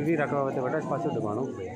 चुरी रखवा होते बड़ा पास दुकानों पे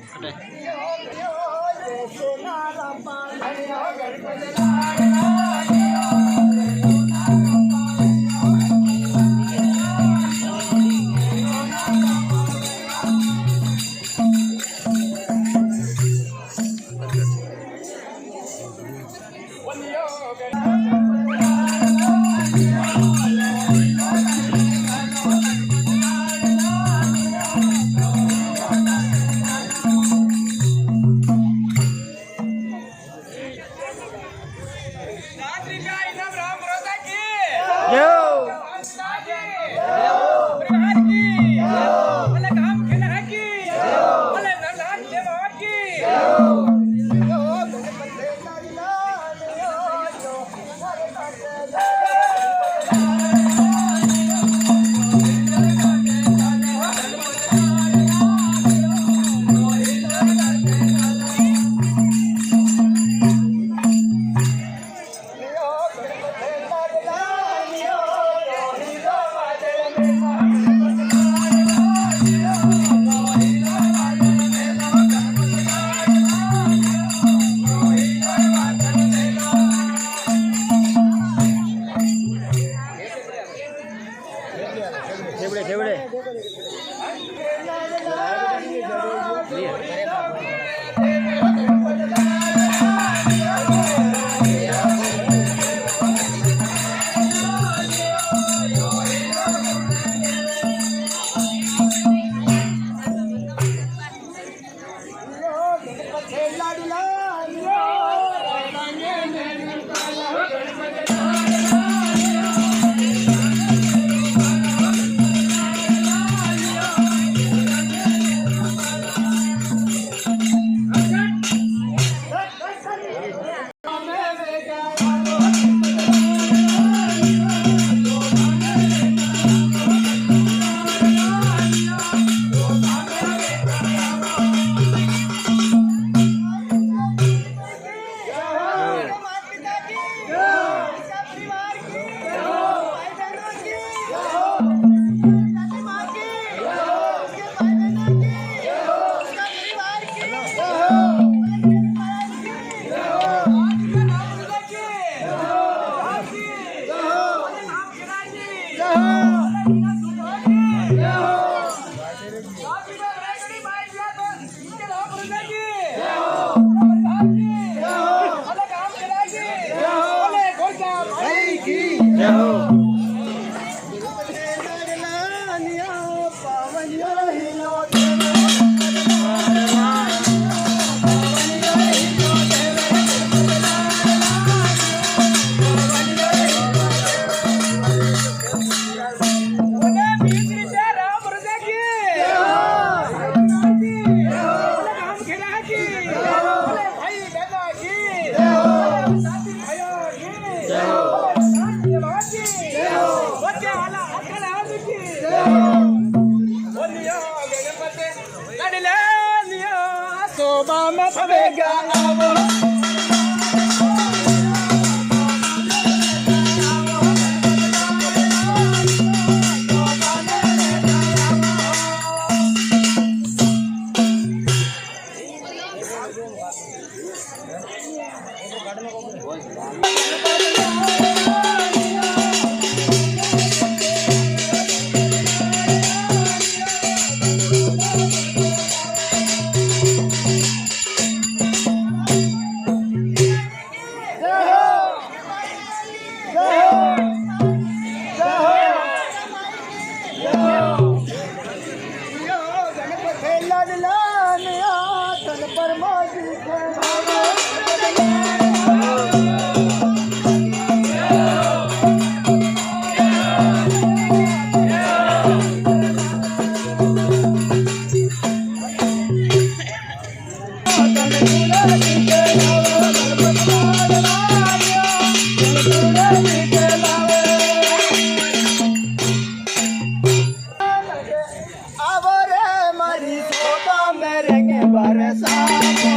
Abare mari soba merenge barasa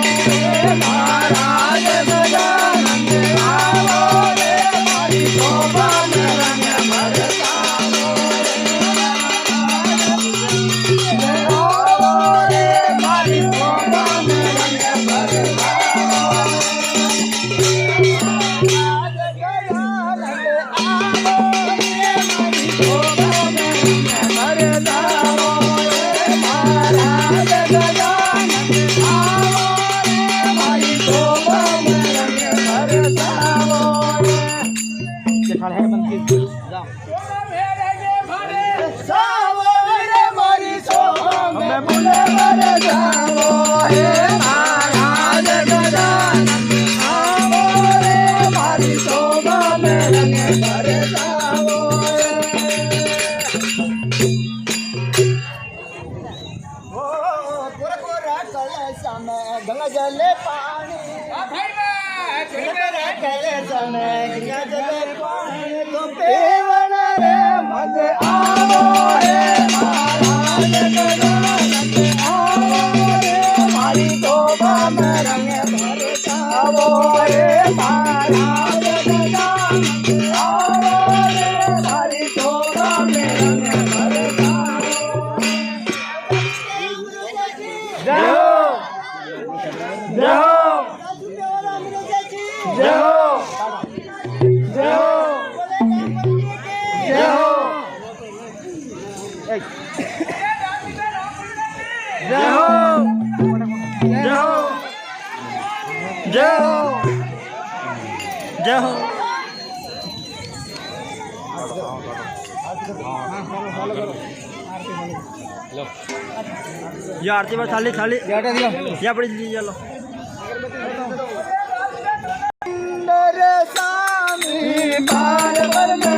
बरसावो हे महाराज गजानन आवो रे मारी शोभा में रंग बरसावो गोरा कलश में गंगा जल पानी कलश में गंगा जल पानी तो पेवन रे मज आवो हे महाराज गजानन आवो रे मारी शोभा में रंग बरसावो हे महाराज गजानन आवो रे मारी शोभा में रंग बरसावो जय हो जय हो जय हो जय हो जय हो जय हो जय हो जय हो जय हो ये आरती में थाली थाली या बड़ी चलो स्वामी बार बार में